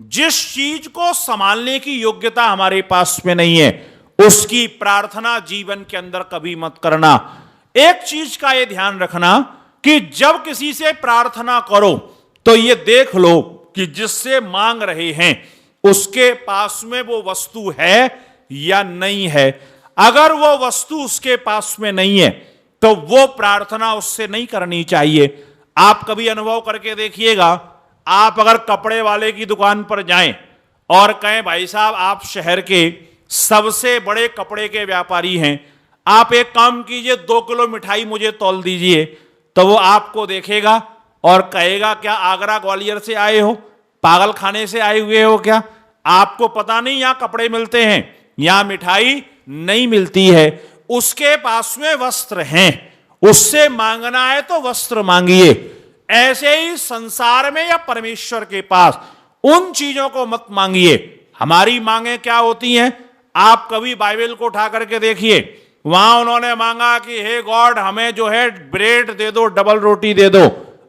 जिस चीज को संभालने की योग्यता हमारे पास में नहीं है, उसकी प्रार्थना जीवन के अंदर कभी मत करना। एक चीज का यह ध्यान रखना कि जब किसी से प्रार्थना करो तो यह देख लो कि जिससे मांग रहे हैं उसके पास में वो वस्तु है या नहीं है। अगर वो वस्तु उसके पास में नहीं है तो वो प्रार्थना उससे नहीं करनी चाहिए। आप कभी अनुभव करके देखिएगा, आप अगर कपड़े वाले की दुकान पर जाएं और कहें भाई साहब आप शहर के सबसे बड़े कपड़े के व्यापारी हैं, आप एक काम कीजिए 2 किलो मिठाई मुझे तौल दीजिए, तो वो आपको देखेगा और कहेगा क्या आगरा ग्वालियर से आए हो, पागल खाने से आए हुए हो क्या? आपको पता नहीं यहां कपड़े मिलते हैं, यहां मिठाई नहीं मिलती है। उसके पास में वस्त्र हैं, उससे मांगना है तो वस्त्र मांगिए। ऐसे ही संसार में या परमेश्वर के पास उन चीजों को मत मांगिए। हमारी मांगे क्या होती हैं? आप कभी बाइबल को उठा करके देखिए, वहां उन्होंने मांगा कि हे गॉड हमें जो है ब्रेड दे दो, डबल रोटी दे दो।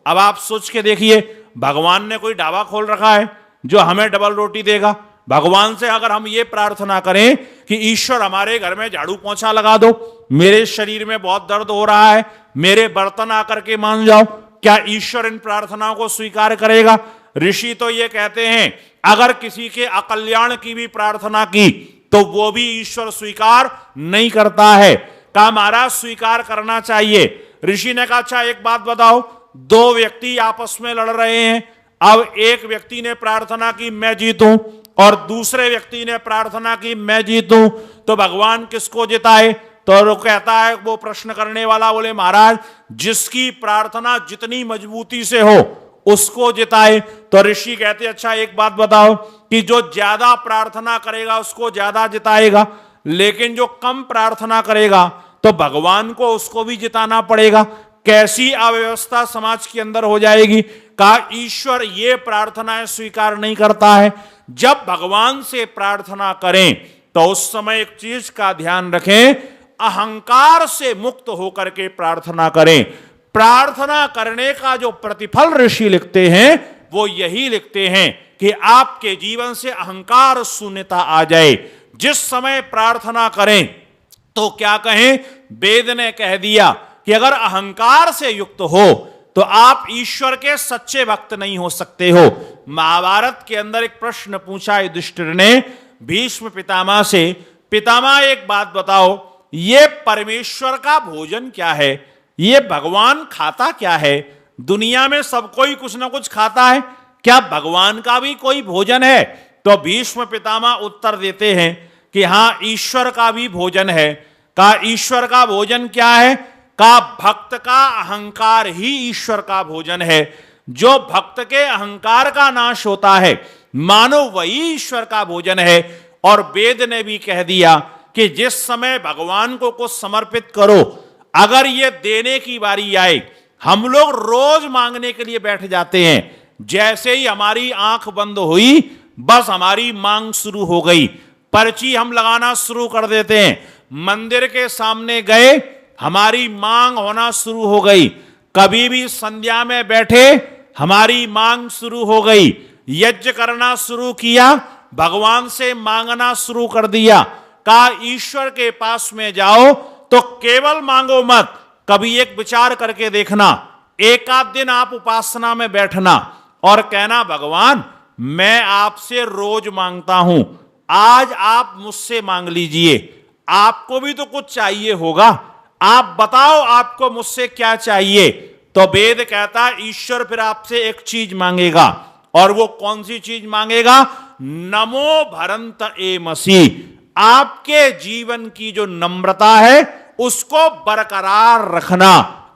अब आप सोच के देखिए, भगवान ने कोई ढाबा खोल रखा है जो हमें डबल रोटी देगा? भगवान से अगर हम ये प्रार्थना करें कि ईश्वर हमारे घर में झाड़ू पोंछा लगा दो, मेरे शरीर में बहुत दर्द हो रहा है, मेरे बर्तन आकर के मान जाओ, क्या ईश्वर इन प्रार्थनाओं को स्वीकार करेगा? ऋषि तो ये कहते हैं अगर किसी के अकल्याण की भी प्रार्थना की तो वो भी ईश्वर स्वीकार नहीं करता है। कहा महाराज स्वीकार करना चाहिए। ऋषि ने कहा अच्छा एक बात बताओ, 2 व्यक्ति आपस में लड़ रहे हैं, अब एक व्यक्ति ने प्रार्थना की मैं जीतूं और दूसरे व्यक्ति ने प्रार्थना की मैं जीतूं, तो भगवान किसको जिताए? तो वो कहता है, वो प्रश्न करने वाला बोले महाराज जिसकी प्रार्थना जितनी मजबूती से हो उसको जिताए। तो ऋषि कहते अच्छा एक बात बताओ कि जो ज्यादा प्रार्थना करेगा उसको ज्यादा जिताएगा, लेकिन जो कम प्रार्थना करेगा तो भगवान को उसको भी जिताना पड़ेगा। कैसी अव्यवस्था समाज के अंदर हो जाएगी। कहा ईश्वर ये प्रार्थनाएं स्वीकार नहीं करता है। जब भगवान से प्रार्थना करें तो उस समय एक चीज का ध्यान रखें, अहंकार से मुक्त होकर के प्रार्थना करें। प्रार्थना करने का जो प्रतिफल ऋषि लिखते हैं वो यही लिखते हैं कि आपके जीवन से अहंकार शून्यता आ जाए। जिस समय प्रार्थना करें तो क्या कहें? वेद ने कह दिया कि अगर अहंकार से युक्त हो तो आप ईश्वर के सच्चे भक्त नहीं हो सकते हो। महाभारत के अंदर एक प्रश्न पूछा युधिष्ठिर ने भीष्म पितामह से, पितामह एक बात बताओ, ये परमेश्वर का भोजन क्या है? ये भगवान खाता क्या है? दुनिया में सब कोई कुछ ना कुछ खाता है, क्या भगवान का भी कोई भोजन है? तो भीष्म पितामह उत्तर देते हैं कि हां ईश्वर का भी भोजन है। कहा ईश्वर का भोजन क्या है? कहा भक्त का अहंकार ही ईश्वर का भोजन है। जो भक्त के अहंकार का नाश होता है मानो वही ईश्वर का भोजन है। और वेद ने भी कह दिया कि जिस समय भगवान को कुछ समर्पित करो, अगर ये देने की बारी आए, हम लोग रोज मांगने के लिए बैठ जाते हैं। जैसे ही हमारी आंख बंद हुई बस हमारी मांग शुरू हो गई, पर्ची हम लगाना शुरू कर देते हैं। मंदिर के सामने गए, हमारी मांग होना शुरू हो गई। कभी भी संध्या में बैठे, हमारी मांग शुरू हो गई। यज्ञ करना शुरू किया, भगवान से मांगना शुरू कर दिया। कहा ईश्वर के पास में जाओ तो केवल मांगो मत, कभी एक विचार करके देखना। एक आध दिन आप उपासना में बैठना और कहना भगवान मैं आपसे रोज मांगता हूं, आज आप मुझसे मांग लीजिए। आपको भी तो कुछ चाहिए होगा, आप बताओ आपको मुझसे क्या चाहिए। तो वेद कहता है ईश्वर फिर आपसे एक चीज मांगेगा। और वो कौन सी चीज मांगेगा? नमो भरंत एमसी। आपके जीवन की जो नम्रता है उसको बरकरार रखना।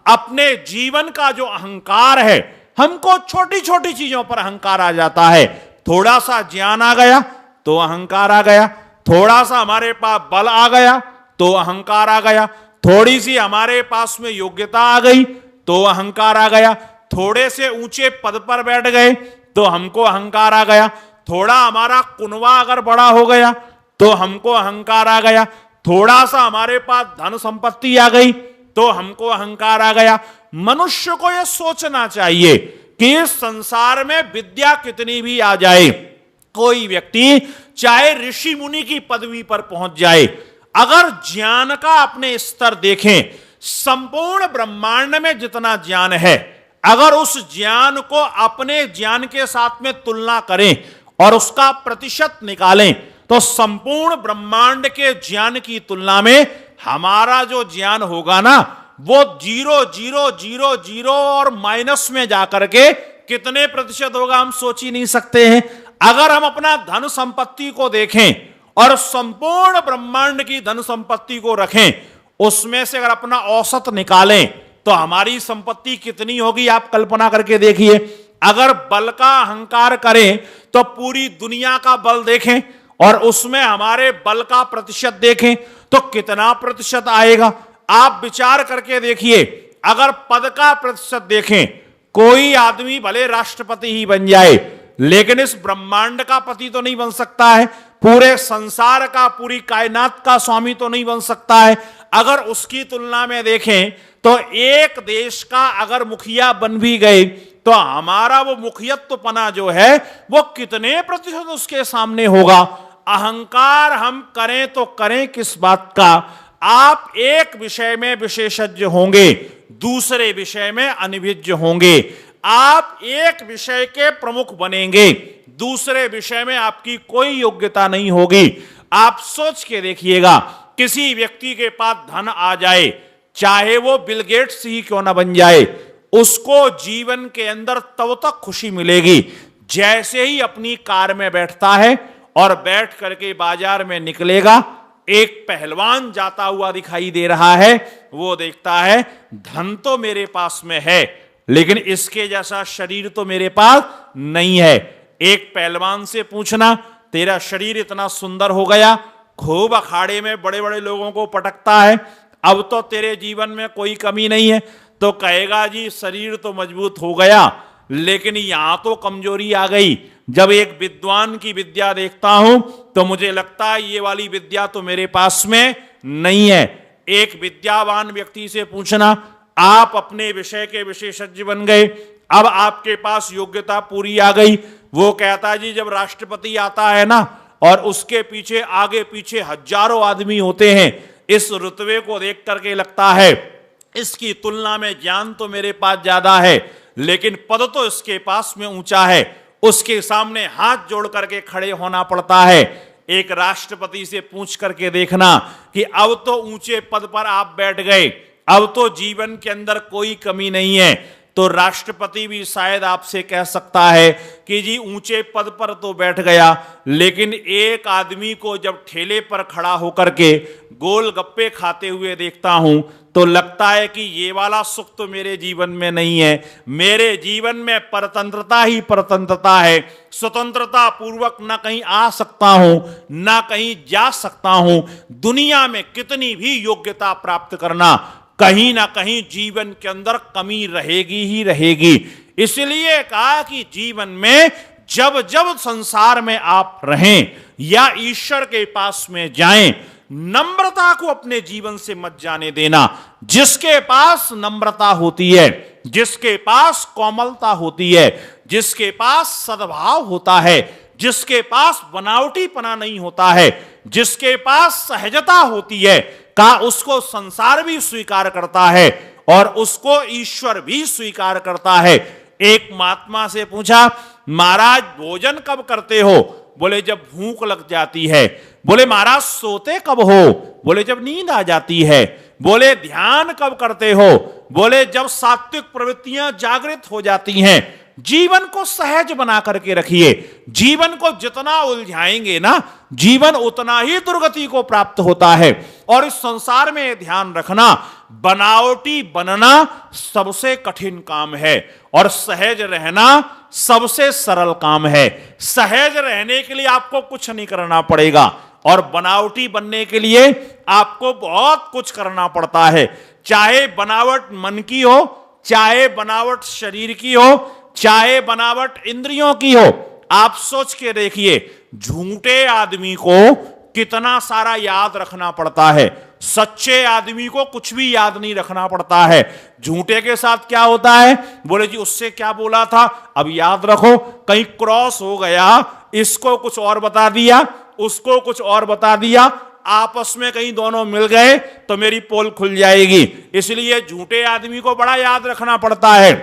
अपने जीवन का जो अहंकार है, हमको छोटी छोटी चीजों पर अहंकार आ जाता है। थोड़ा सा ज्ञान आ गया तो अहंकार आ गया, थोड़ा सा हमारे पास बल आ गया तो अहंकार आ गया, थोड़ी सी हमारे पास में योग्यता आ गई तो अहंकार आ गया, थोड़े से ऊंचे पद पर बैठ गए तो हमको अहंकार आ गया, थोड़ा हमारा कुनवा अगर बड़ा हो गया तो हमको अहंकार आ गया, थोड़ा सा हमारे पास धन संपत्ति आ गई तो हमको अहंकार आ गया। मनुष्य को यह सोचना चाहिए कि इस संसार में विद्या कितनी भी आ जाए, कोई व्यक्ति चाहे ऋषि मुनि की पदवी पर पहुंच जाए, अगर ज्ञान का अपने स्तर देखें, संपूर्ण ब्रह्मांड में जितना ज्ञान है, अगर उस ज्ञान को अपने ज्ञान के साथ में तुलना करें और उसका प्रतिशत निकालें, तो संपूर्ण ब्रह्मांड के ज्ञान की तुलना में हमारा जो ज्ञान होगा ना, वो 0,0,0,0 और माइनस में जाकर के कितने प्रतिशत होगा हम सोच ही नहीं सकते हैं। अगर हम अपना धन संपत्ति को देखें और संपूर्ण ब्रह्मांड की धन संपत्ति को रखें, उसमें से अगर अपना औसत निकालें तो हमारी संपत्ति कितनी होगी, आप कल्पना करके देखिए। अगर बल का अहंकार करें तो पूरी दुनिया का बल देखें और उसमें हमारे बल का प्रतिशत देखें तो कितना प्रतिशत आएगा। आप विचार करके देखिए, अगर पद का प्रतिशत देखें, कोई आदमी भले राष्ट्रपति ही बन जाए, लेकिन इस ब्रह्मांड का पति तो नहीं बन सकता है, पूरे संसार का, पूरी कायनात का स्वामी तो नहीं बन सकता है। अगर उसकी तुलना में देखें तो एक देश का अगर मुखिया बन भी गए तो हमारा वो मुखियत्वपना जो है वो कितने प्रतिशत उसके सामने होगा। अहंकार हम करें तो करें किस बात का। आप एक विषय में विशेषज्ञ होंगे, दूसरे विषय में अनभिज्ञ होंगे। आप एक विषय के प्रमुख बनेंगे, दूसरे विषय में आपकी कोई योग्यता नहीं होगी। आप सोच के देखिएगा, किसी व्यक्ति के पास धन आ जाए, चाहे वो बिल गेट्स ही क्यों ना बन जाए, उसको जीवन के अंदर तब तक खुशी मिलेगी जैसे ही अपनी कार में बैठता है और बैठ करके बाजार में निकलेगा, एक पहलवान जाता हुआ दिखाई दे रहा है, वो देखता है धन तो मेरे पास में है लेकिन इसके जैसा शरीर तो मेरे पास नहीं है। एक पहलवान से पूछना, तेरा शरीर इतना सुंदर हो गया, खूब अखाड़े में बड़े बड़े लोगों को पटकता है, अब तो तेरे जीवन में कोई कमी नहीं है, तो कहेगा जी शरीर तो मजबूत हो गया लेकिन यहां तो कमजोरी आ गई। जब एक विद्वान की विद्या देखता हूं तो मुझे लगता है ये वाली विद्या तो मेरे पास में नहीं है। एक विद्यावान व्यक्ति से पूछना, आप अपने विषय के विशेषज्ञ बन गए, अब आपके पास योग्यता पूरी आ गई, वो कहता है जी जब राष्ट्रपति आता है ना और उसके पीछे आगे पीछे हजारों आदमी होते हैं, इस रुतबे को देख करके लगता है इसकी तुलना में ज्ञान तो मेरे पास ज्यादा है लेकिन पद तो इसके पास में ऊंचा है, उसके सामने हाथ जोड़ करके खड़े होना पड़ता है। एक राष्ट्रपति से पूछ करके देखना कि अब तो ऊंचे पद पर आप बैठ गए, अब तो जीवन के अंदर कोई कमी नहीं है, तो राष्ट्रपति भी शायद आपसे कह सकता है कि जी ऊंचे पद पर तो बैठ गया लेकिन एक आदमी को जब ठेले पर खड़ा होकर के गोलगप्पे खाते हुए देखता हूं तो लगता है कि ये वाला सुख तो मेरे जीवन में नहीं है। मेरे जीवन में परतंत्रता ही परतंत्रता है, स्वतंत्रता पूर्वक ना कहीं आ सकता हूं ना कहीं जा सकता हूं। दुनिया में कितनी भी योग्यता प्राप्त करना, कहीं ना कहीं जीवन के अंदर कमी रहेगी ही रहेगी। इसलिए कहा कि जीवन में जब जब संसार में आप रहें या ईश्वर के पास में जाएं, नम्रता को अपने जीवन से मत जाने देना। जिसके पास नम्रता होती है, जिसके पास कोमलता होती है, जिसके पास सद्भाव होता है, जिसके पास बनावटीपना नहीं होता है, जिसके पास सहजता होती है, का उसको संसार भी स्वीकार करता है और उसको ईश्वर भी स्वीकार करता है। एक महात्मा से पूछा, महाराज भोजन कब करते हो? बोले जब भूख लग जाती है। बोले महाराज सोते कब हो? बोले जब नींद आ जाती है। बोले ध्यान कब करते हो? बोले जब सात्विक प्रवृत्तियां जागृत हो जाती हैं। जीवन को सहज बना करके रखिए। जीवन को जितना उलझाएंगे ना, जीवन उतना ही दुर्गति को प्राप्त होता है। और इस संसार में ध्यान रखना, बनावटी बनना सबसे कठिन काम है और सहज रहना सबसे सरल काम है। सहज रहने के लिए आपको कुछ नहीं करना पड़ेगा और बनावटी बनने के लिए आपको बहुत कुछ करना पड़ता है। चाहे बनावट मन की हो, चाहे बनावट शरीर की हो, चाहे बनावट इंद्रियों की हो। आप सोच के देखिए, झूठे आदमी को कितना सारा याद रखना पड़ता है। सच्चे आदमी को कुछ भी याद नहीं रखना पड़ता है। झूठे के साथ क्या होता है, बोले जी उससे क्या बोला था, अब याद रखो, कहीं क्रॉस हो गया, इसको कुछ और बता दिया, उसको कुछ और बता दिया, आपस में कहीं दोनों मिल गए तो मेरी पोल खुल जाएगी। इसलिए झूठे आदमी को बड़ा याद रखना पड़ता है,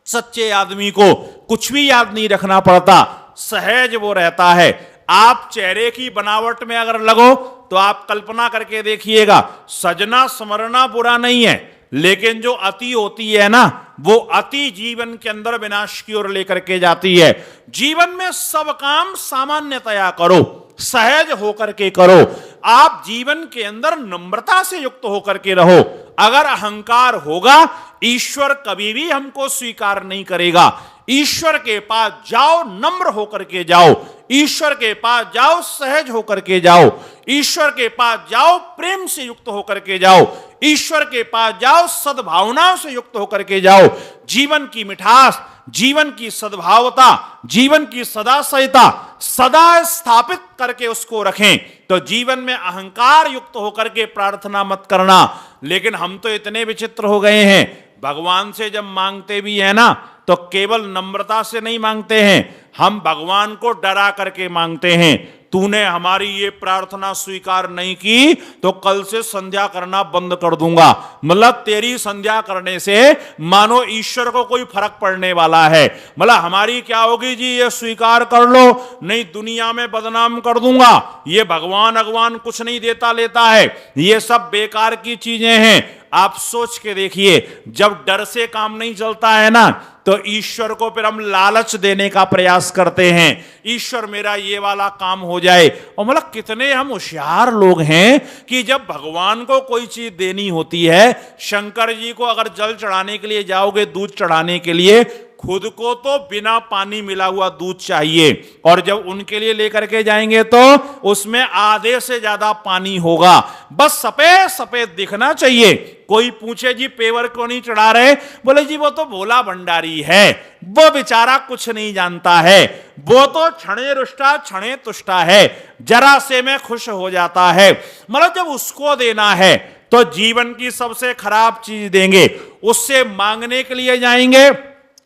सच्चे आदमी को कुछ भी याद नहीं रखना पड़ता, सहज वो रहता है। आप चेहरे की बनावट में अगर लगो तो आप कल्पना करके देखिएगा, सजना संवरना बुरा नहीं है, लेकिन जो अति होती है ना, वो अति जीवन के अंदर विनाश की ओर लेकर के जाती है। जीवन में सब काम सामान्यतया करो, सहज होकर के करो। आप जीवन के अंदर नम्रता से युक्त होकर के रहो। अगर अहंकार होगा, ईश्वर कभी भी हमको स्वीकार नहीं करेगा। ईश्वर के पास जाओ, नम्र होकर के जाओ, ईश्वर के पास जाओ, सहज होकर के जाओ, ईश्वर के पास जाओ, प्रेम से युक्त होकर के जाओ, ईश्वर के पास जाओ, सद्भावनाओं से युक्त होकर के जाओ। जीवन की मिठास, जीवन की सद्भावता, जीवन की सदाशयता सदा स्थापित करके उसको रखें। तो जीवन में अहंकार युक्त होकर के प्रार्थना मत करना। लेकिन हम तो इतने विचित्र हो गए हैं, भगवान से जब मांगते भी है ना, तो केवल नम्रता से नहीं मांगते हैं, हम भगवान को डरा करके मांगते हैं। तूने हमारी ये प्रार्थना स्वीकार नहीं की तो कल से संध्या करना बंद कर दूंगा। मतलब तेरी संध्या करने से मानो ईश्वर को कोई फर्क पड़ने वाला है। मतलब हमारी क्या होगी जी, ये स्वीकार कर लो, नहीं दुनिया में बदनाम कर दूंगा। ये भगवान कुछ नहीं देता लेता है, ये सब बेकार की चीजें हैं। आप सोच के देखिए, जब डर से काम नहीं चलता है ना, तो ईश्वर को फिर हम लालच देने का प्रयास करते हैं, ईश्वर मेरा ये वाला काम हो जाए। और मतलब कितने हम होशियार लोग हैं कि जब भगवान को कोई चीज देनी होती है, शंकर जी को अगर जल चढ़ाने के लिए जाओगे, दूध चढ़ाने के लिए, खुद को तो बिना पानी मिला हुआ दूध चाहिए, और जब उनके लिए लेकर के जाएंगे तो उसमें आधे से ज्यादा पानी होगा, बस सफेद सफेद दिखना चाहिए। कोई पूछे जी पेवर क्यों नहीं चढ़ा रहे, बोले जी वो तो भोला भंडारी है, वो बेचारा कुछ नहीं जानता है, वो तो क्षणे रुष्टा क्षणे तुष्टा है, जरा से में खुश हो जाता है। मतलब जब उसको देना है तो जीवन की सबसे खराब चीज देंगे, उससे मांगने के लिए जाएंगे,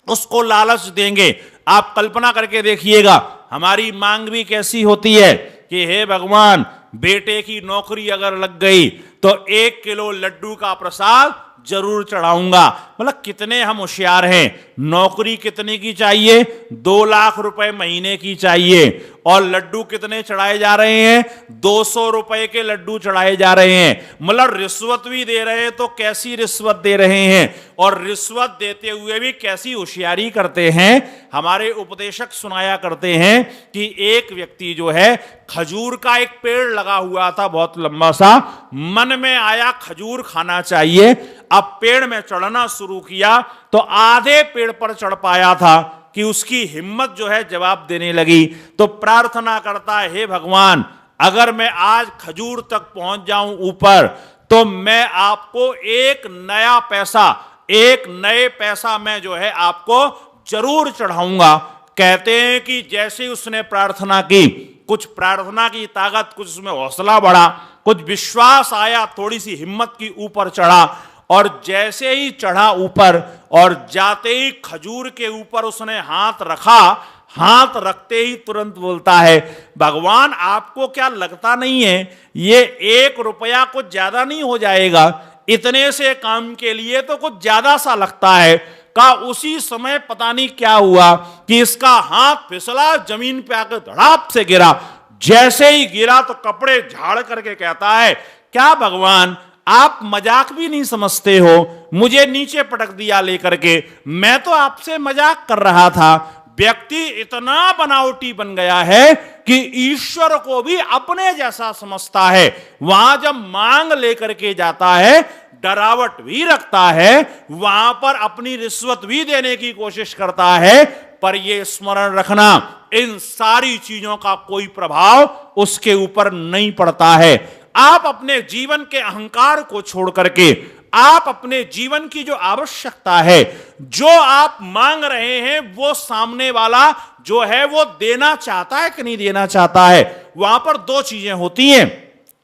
उसको लालच देंगे। आप कल्पना करके देखिएगा, हमारी मांग भी कैसी होती है कि हे भगवान, बेटे की नौकरी अगर लग गई तो 1 किलो लड्डू का प्रसाद जरूर चढ़ाऊंगा। मतलब कितने हम होशियार हैं। नौकरी कितने की चाहिए, 2 लाख रुपए महीने की चाहिए, और लड्डू कितने चढ़ाए जा रहे हैं, 200 रुपए के लड्डू चढ़ाए जा रहे हैं। मतलब रिश्वत भी दे रहे हैं, तो कैसी रिश्वत दे रहे हैं, और रिश्वत देते हुए भी कैसी होशियारी करते हैं। हमारे उपदेशक सुनाया करते हैं कि एक व्यक्ति जो है, खजूर का एक पेड़ लगा हुआ था बहुत लंबा सा, मन में आया खजूर खाना चाहिए। अब पेड़ में चढ़ना शुरू किया तो आधे पेड़ पर चढ़ पाया था कि उसकी हिम्मत जो है जवाब देने लगी। तो प्रार्थना करता है, हे भगवान, अगर मैं आज खजूर तक पहुंच जाऊं ऊपर, तो मैं आपको एक नए पैसा मैं जो है आपको जरूर चढ़ाऊंगा। कहते हैं कि जैसे उसने प्रार्थना की, कुछ प्रार्थना की ताकत, कुछ उसमें हौसला बढ़ा, कुछ विश्वास आया, थोड़ी सी हिम्मत की ऊपर चढ़ा, और जैसे ही चढ़ा ऊपर और जाते ही खजूर के ऊपर उसने हाथ रखा, हाथ रखते ही तुरंत बोलता है, भगवान आपको क्या लगता नहीं है ये 1 रुपया कुछ ज्यादा नहीं हो जाएगा, इतने से काम के लिए तो कुछ ज्यादा सा लगता है। का उसी समय पता नहीं क्या हुआ कि इसका हाथ फिसला, जमीन पे आकर धड़ाप से गिरा। जैसे ही गिरा तो कपड़े झाड़ करके कहता है, क्या भगवान आप मजाक भी नहीं समझते हो, मुझे नीचे पटक दिया लेकर के, मैं तो आपसे मजाक कर रहा था। व्यक्ति इतना बनावटी बन गया है कि ईश्वर को भी अपने जैसा समझता है। वहां जब मांग लेकर के जाता है, डरावट भी रखता है, वहां पर अपनी रिश्वत भी देने की कोशिश करता है, पर यह स्मरण रखना, इन सारी चीजों का कोई प्रभाव उसके ऊपर नहीं पड़ता है। आप अपने जीवन के अहंकार को छोड़ करके, आप अपने जीवन की जो आवश्यकता है, जो आप मांग रहे हैं, वो सामने वाला जो है वो देना चाहता है कि नहीं देना चाहता है। वहां पर 2 चीजें होती हैं।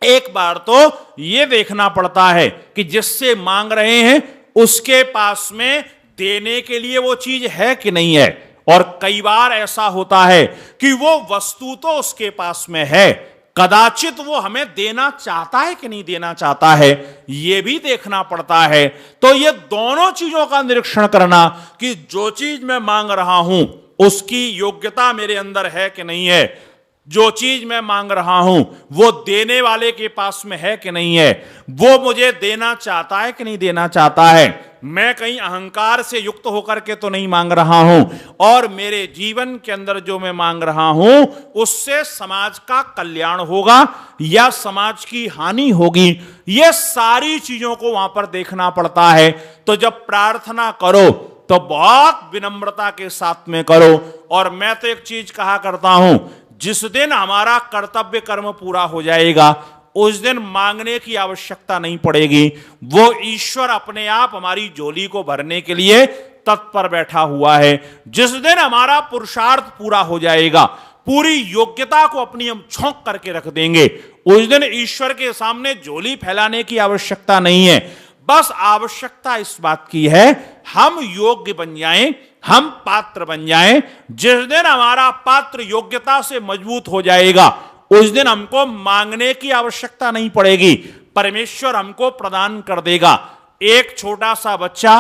एक बार तो यह देखना पड़ता है कि जिससे मांग रहे हैं उसके पास में देने के लिए वो चीज है कि नहीं है। और कई बार ऐसा होता है कि वो वस्तु तो उसके पास में है, कदाचित वो हमें देना चाहता है कि नहीं देना चाहता है, यह भी देखना पड़ता है। तो ये दोनों चीजों का निरीक्षण करना कि जो चीज मैं मांग रहा हूं उसकी योग्यता मेरे अंदर है कि नहीं है, जो चीज मैं मांग रहा हूं वो देने वाले के पास में है कि नहीं है, वो मुझे देना चाहता है कि नहीं देना चाहता है, मैं कहीं अहंकार से युक्त होकर के तो नहीं मांग रहा हूं, और मेरे जीवन के अंदर जो मैं मांग रहा हूं उससे समाज का कल्याण होगा या समाज की हानि होगी। ये सारी चीजों को वहां पर देखना पड़ता है। तो जब प्रार्थना करो तो बहुत विनम्रता के साथ में करो। और मैं तो एक चीज कहा करता हूं, जिस दिन हमारा कर्तव्य कर्म पूरा हो जाएगा उस दिन मांगने की आवश्यकता नहीं पड़ेगी। वो ईश्वर अपने आप हमारी झोली को भरने के लिए तत्पर बैठा हुआ है। जिस दिन हमारा पुरुषार्थ पूरा हो जाएगा, पूरी योग्यता को अपनी हम छौंक करके रख देंगे, उस दिन ईश्वर के सामने झोली फैलाने की आवश्यकता नहीं है। बस आवश्यकता इस बात की है हम योग्य बन जाएं, हम पात्र बन जाएं। जिस दिन हमारा पात्र योग्यता से मजबूत हो जाएगा उस दिन हमको मांगने की आवश्यकता नहीं पड़ेगी, परमेश्वर हमको प्रदान कर देगा। एक छोटा सा बच्चा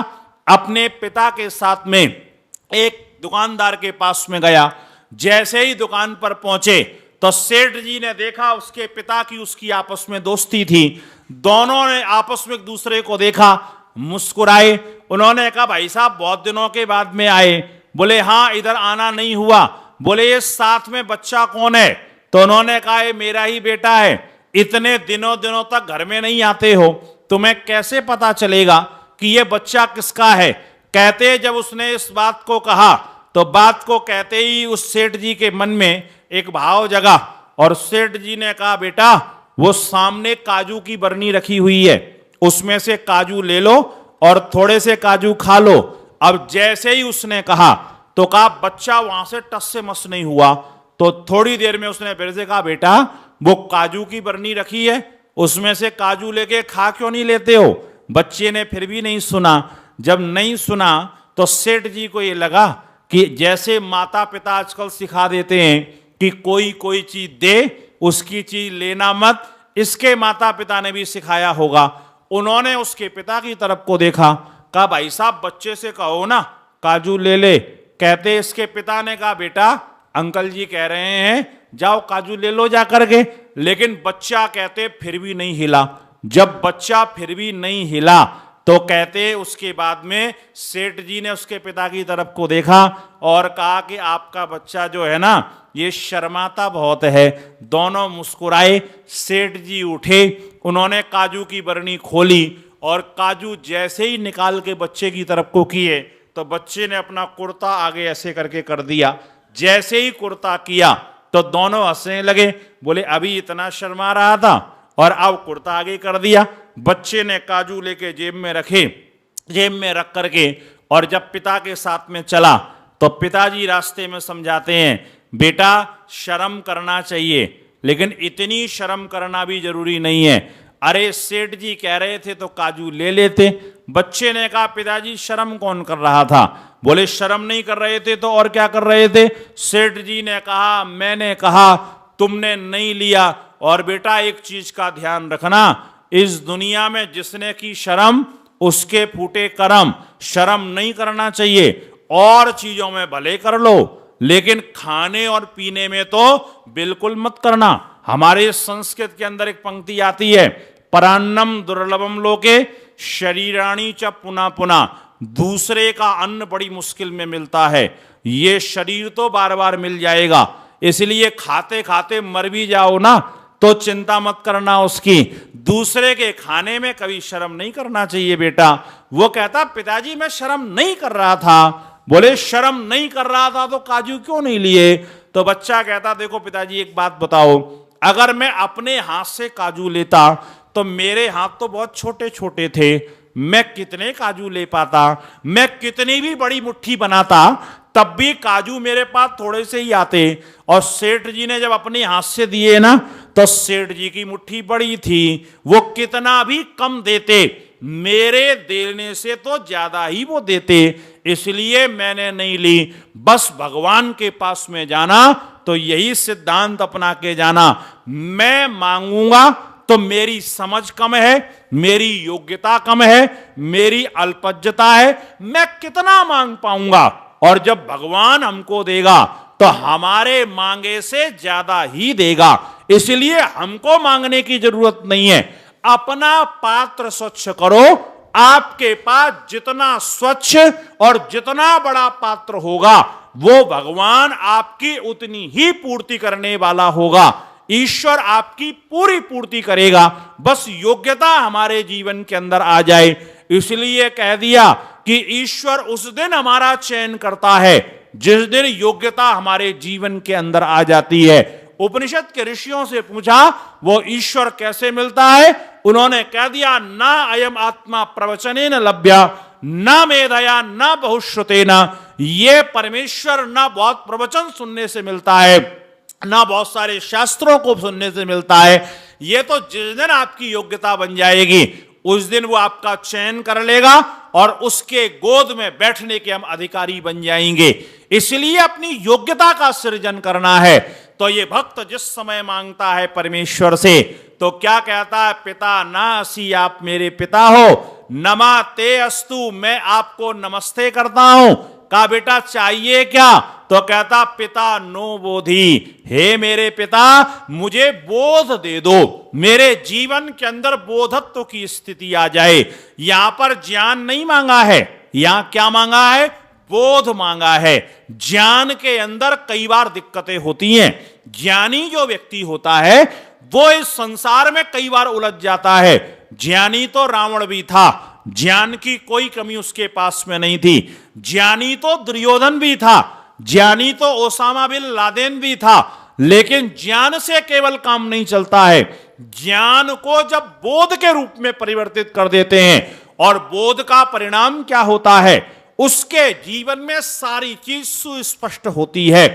अपने पिता के साथ में एक दुकानदार के पास में गया। जैसे ही दुकान पर पहुंचे तो सेठ जी ने देखा उसके पिता की उसकी आपस में दोस्ती थी। दोनों ने आपस में एक दूसरे को देखा, मुस्कुराए। उन्होंने कहा भाई साहब बहुत दिनों के बाद में आए। बोले हाँ, इधर आना नहीं हुआ। बोले ये साथ में बच्चा कौन है? तो उन्होंने कहा ये मेरा ही बेटा है। इतने दिनों तक घर में नहीं आते हो, तुम्हें कैसे पता चलेगा कि ये बच्चा किसका है? कहते जब उसने इस बात को कहा तो बात को कहते ही उस सेठ जी के मन में एक भाव जगा और सेठ जी ने कहा बेटा वो सामने काजू की बरनी रखी हुई है, उसमें से काजू ले लो और थोड़े से काजू खा लो। अब जैसे ही उसने कहा तो कहा बच्चा वहां से टस से मस नहीं हुआ। तो थोड़ी देर में उसने फिर से कहा बेटा वो काजू की बरनी रखी है, उसमें से काजू लेके खा क्यों नहीं लेते हो? बच्चे ने फिर भी नहीं सुना। जब नहीं सुना तो सेठ जी को ये लगा कि जैसे माता पिता आजकल सिखा देते हैं कि कोई कोई चीज दे उसकी चीज लेना मत, इसके माता पिता ने भी सिखाया होगा। उन्होंने उसके पिता की तरफ को देखा, कहा भाई साहब बच्चे से कहो ना काजू ले ले। कहते इसके पिता ने कहा बेटा अंकल जी कह रहे हैं जाओ काजू ले लो जा करके। लेकिन बच्चा कहते फिर भी नहीं हिला। जब बच्चा फिर भी नहीं हिला तो कहते उसके बाद में सेठ जी ने उसके पिता की तरफ को देखा और कहा कि आपका बच्चा जो है ना ये शर्माता बहुत है। दोनों मुस्कुराए। सेठ जी उठे, उन्होंने काजू की बरनी खोली और काजू जैसे ही निकाल के बच्चे की तरफ को किए तो बच्चे ने अपना कुर्ता आगे ऐसे करके कर दिया। जैसे ही कुर्ता किया तो दोनों हंसने लगे। बोले अभी इतना शर्मा रहा था और अब कुर्ता आगे कर दिया। बच्चे ने काजू लेके जेब में रखे, जेब में रख करके और जब पिता के साथ में चला तो पिताजी रास्ते में समझाते हैं बेटा शर्म करना चाहिए, लेकिन इतनी शर्म करना भी जरूरी नहीं है। अरे सेठ जी कह रहे थे तो काजू ले लेते। बच्चे ने कहा पिताजी शर्म कौन कर रहा था? बोले शर्म नहीं कर रहे थे तो और क्या कर रहे थे? सेठ जी ने कहा मैंने कहा तुमने नहीं लिया। और बेटा एक चीज का ध्यान रखना, इस दुनिया में जिसने की शर्म उसके फूटे कर्म। शर्म नहीं करना चाहिए, और चीजों में भले कर लो लेकिन खाने और पीने में तो बिल्कुल मत करना। हमारे संस्कृत के अंदर एक पंक्ति आती है परान्नम दुर्लभम लोके शरीराणी च पुना पुना। दूसरे का अन्न बड़ी मुश्किल में मिलता है, ये शरीर तो बार बार मिल जाएगा, इसलिए खाते खाते मर भी जाओ ना तो चिंता मत करना उसकी। दूसरे के खाने में कभी शर्म नहीं करना चाहिए बेटा। वो कहता पिताजी मैं शर्म नहीं कर रहा था। बोले शर्म नहीं कर रहा था तो काजू क्यों नहीं लिए? तो बच्चा कहता देखो पिताजी एक बात बताओ, अगर मैं अपने हाथ से काजू लेता तो मेरे हाथ तो बहुत छोटे छोटे थे, मैं कितने काजू ले पाता? मैं कितनी भी बड़ी मुट्ठी बनाता तब भी काजू मेरे पास थोड़े से ही आते। और सेठ जी ने जब अपने हाथ से दिए ना तो सेठ जी की मुट्ठी बड़ी थी, वो कितना भी कम देते, मेरे देने से तो ज्यादा ही वो देते, इसलिए मैंने नहीं ली। बस भगवान के पास में जाना तो यही सिद्धांत अपना के जाना, मैं मांगूंगा तो मेरी समझ कम है, मेरी योग्यता कम है, मेरी अल्पज्यता है, मैं कितना मांग पाऊंगा, और जब भगवान हमको देगा तो हमारे मांगे से ज्यादा ही देगा, इसलिए हमको मांगने की जरूरत नहीं है। अपना पात्र स्वच्छ करो, आपके पास जितना स्वच्छ और जितना बड़ा पात्र होगा वो भगवान आपकी उतनी ही पूर्ति करने वाला होगा, ईश्वर आपकी पूरी पूर्ति करेगा, बस योग्यता हमारे जीवन के अंदर आ जाए। इसलिए कह दिया कि ईश्वर उस दिन हमारा चयन करता है जिस दिन योग्यता हमारे जीवन के अंदर आ जाती है। उपनिषद के ऋषियों से पूछा वो ईश्वर कैसे मिलता है, उन्होंने कह दिया ना अयम आत्मा प्रवचनेन लभ्या न मेधया न बहुश्रुतेन, ये परमेश्वर ना बहुत प्रवचन सुनने से मिलता है, ना बहुत सारे शास्त्रों को सुनने से मिलता है, ये तो जिस दिन आपकी योग्यता बन जाएगी उस दिन वो आपका चयन कर लेगा और उसके गोद में बैठने के हम अधिकारी बन जाएंगे। इसलिए अपनी योग्यता का सृजन करना है। तो ये भक्त जिस समय मांगता है परमेश्वर से तो क्या कहता है, पिता ना असी आप मेरे पिता हो, नमा ते अस्तु मैं आपको नमस्ते करता हूं। कहा बेटा चाहिए क्या, तो कहता पिता नो बोधि, हे मेरे पिता मुझे बोध दे दो, मेरे जीवन के अंदर बोधत्व की स्थिति आ जाए। यहां पर ज्ञान नहीं मांगा है, यहां क्या मांगा है, बोध मांगा है। ज्ञान के अंदर कई बार दिक्कतें होती हैं, ज्ञानी जो व्यक्ति होता है वो इस संसार में कई बार उलझ जाता है। ज्ञानी तो रावण भी था, ज्ञान की कोई कमी उसके पास में नहीं थी, ज्ञानी तो दुर्योधन भी था, ज्ञानी तो ओसामा बिन लादेन भी था, लेकिन ज्ञान से केवल काम नहीं चलता है। ज्ञान को जब बोध के रूप में परिवर्तित कर देते हैं और बोध का परिणाम क्या होता है, उसके जीवन में सारी चीज सुस्पष्ट होती है।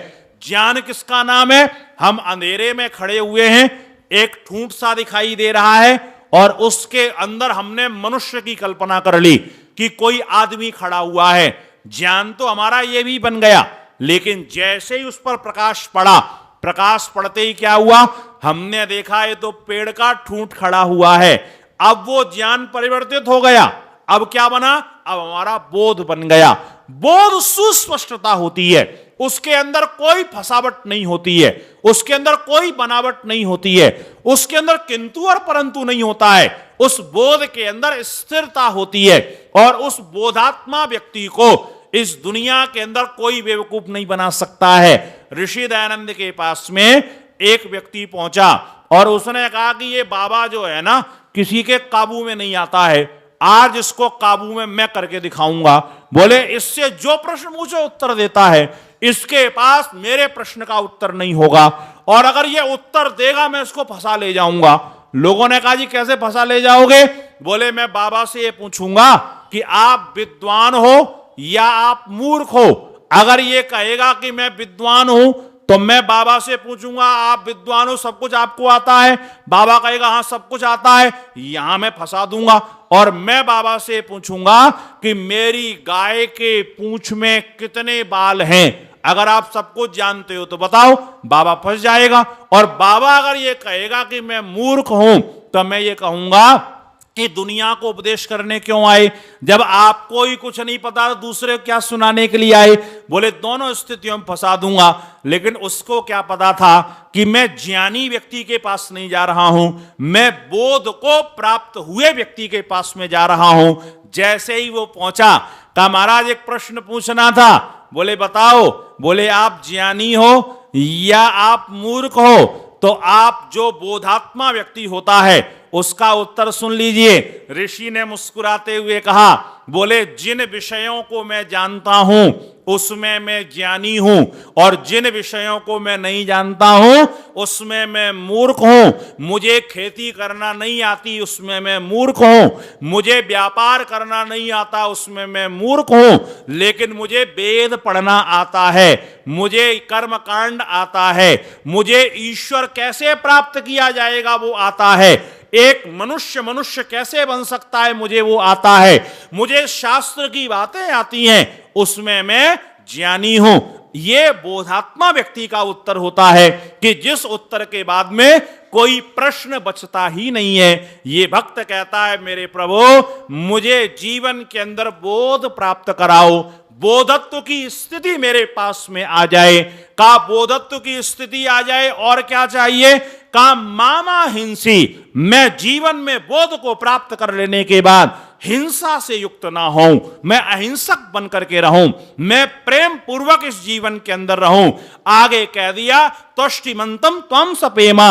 ज्ञान किसका नाम है, हम अंधेरे में खड़े हुए हैं, एक ठूंठ सा दिखाई दे रहा है और उसके अंदर हमने मनुष्य की कल्पना कर ली कि कोई आदमी खड़ा हुआ है। ज्ञान तो हमारा ये भी बन गया, लेकिन जैसे ही उस पर प्रकाश पड़ा, प्रकाश पड़ते ही क्या हुआ, हमने देखा है तो पेड़ का ठूंठ खड़ा हुआ है। अब वो ज्ञान परिवर्तित हो गया, अब क्या बना, अब हमारा बोध बन गया। बोध सुस्पष्टता होती है, उसके अंदर कोई फसावट नहीं होती है, उसके अंदर कोई बनावट नहीं होती है, उसके अंदर किंतु और परंतु नहीं होता है, उस बोध के अंदर स्थिरता होती है। और उस बोधात्मा व्यक्ति को इस दुनिया के अंदर कोई बेवकूफ नहीं बना सकता है। ऋषि दयानंद के पास में एक व्यक्ति पहुंचा और उसने कहा कि ये बाबा जो है ना किसी के काबू में नहीं आता है, आज इसको काबू में मैं करके दिखाऊंगा। बोले इससे जो प्रश्न मुझे उत्तर देता है इसके पास मेरे प्रश्न का उत्तर नहीं होगा, और अगर ये उत्तर देगा मैं इसको फंसा ले जाऊंगा। लोगों ने कहा जी कैसे फंसा ले जाओगे, बोले मैं बाबा से ये पूछूंगा कि आप विद्वान हो या आप मूर्ख हो। अगर ये कहेगा कि मैं विद्वान हूं तो मैं बाबा से पूछूंगा आप विद्वान हो, सब कुछ आपको आता है, बाबा कहेगा हाँ सब कुछ आता है, यहां मैं फंसा दूंगा। और मैं बाबा से पूछूंगा कि मेरी गाय के पूंछ में कितने बाल हैं, अगर आप सब कुछ जानते हो तो बताओ, बाबा फंस जाएगा। और बाबा अगर ये कहेगा कि मैं मूर्ख हूं तो मैं ये कहूंगा कि दुनिया को उपदेश करने क्यों आए, जब आपको ही कुछ नहीं पता तो दूसरे क्या सुनाने के लिए आए। बोले दोनों स्थितियों में फंसा दूंगा। लेकिन उसको क्या पता था कि मैं ज्ञानी व्यक्ति के पास नहीं जा रहा हूं, मैं बोध को प्राप्त हुए व्यक्ति के पास में जा रहा हूं। जैसे ही वो पहुंचा कहा महाराज एक प्रश्न पूछना था। बोले बताओ। बोले आप ज्ञानी हो या आप मूर्ख हो। तो आप जो बोधात्मा व्यक्ति होता है उसका उत्तर सुन लीजिए। ऋषि ने मुस्कुराते हुए कहा, बोले जिन विषयों को मैं जानता हूं उसमें मैं ज्ञानी हूं, और जिन विषयों को मैं नहीं जानता हूं उसमें मैं मूर्ख हूं। मुझे खेती करना नहीं आती उसमें मैं मूर्ख हूं, मुझे व्यापार करना नहीं आता उसमें मैं मूर्ख हूं, लेकिन मुझे वेद पढ़ना आता है, मुझे कर्म कांड आता है, मुझे ईश्वर कैसे प्राप्त किया जाएगा वो आता है, एक मनुष्य कैसे बन सकता है मुझे वो आता है, मुझे शास्त्र की बातें आती हैं, उसमें मैं ज्ञानी हूं। यह बोधात्मा व्यक्ति का उत्तर होता है कि जिस उत्तर के बाद में कोई प्रश्न बचता ही नहीं है। ये भक्त कहता है, मेरे प्रभु मुझे जीवन के अंदर बोध प्राप्त कराओ, बोधत्व की स्थिति मेरे पास में आ जाए। का बोधत्व की स्थिति आ जाए और क्या चाहिए? का मामा हिंसी, मैं जीवन में बोध को प्राप्त कर लेने के बाद हिंसा से युक्त ना हूं, मैं अहिंसक बन करके रहूं, मैं प्रेम पूर्वक इस जीवन के अंदर रहूं। आगे कह दिया, त्वष्टिमंतम त्वम सपेमा,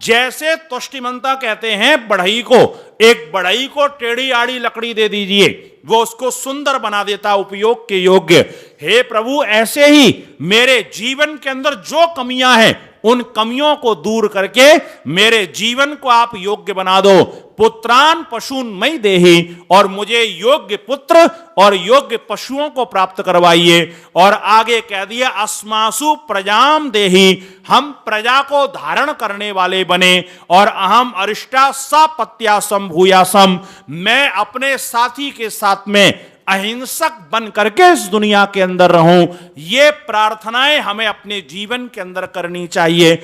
जैसे त्वष्टिमंता कहते हैं बढ़ई को, एक बढ़ई को टेढ़ी आड़ी लकड़ी दे दीजिए, वो उसको सुंदर बना देता, उपयोग के योग्य। हे प्रभु, ऐसे ही मेरे जीवन के अंदर जो कमियां हैं उन कमियों को दूर करके मेरे जीवन को आप योग्य बना दो। पुत्रान पशून मई देहि, और मुझे योग्य पुत्र और योग्य पशुओं को प्राप्त करवाइए। और आगे कह दिया, अस्मासु प्रजाम देहि, हम प्रजा को धारण करने वाले बने, और अहम अरिष्टा सापत्यासम भूयासम, मैं अपने साथी के साथ में अहिंसक बन करके इस दुनिया के अंदर रहूं। ये प्रार्थनाएं हमें अपने जीवन के अंदर करनी चाहिए।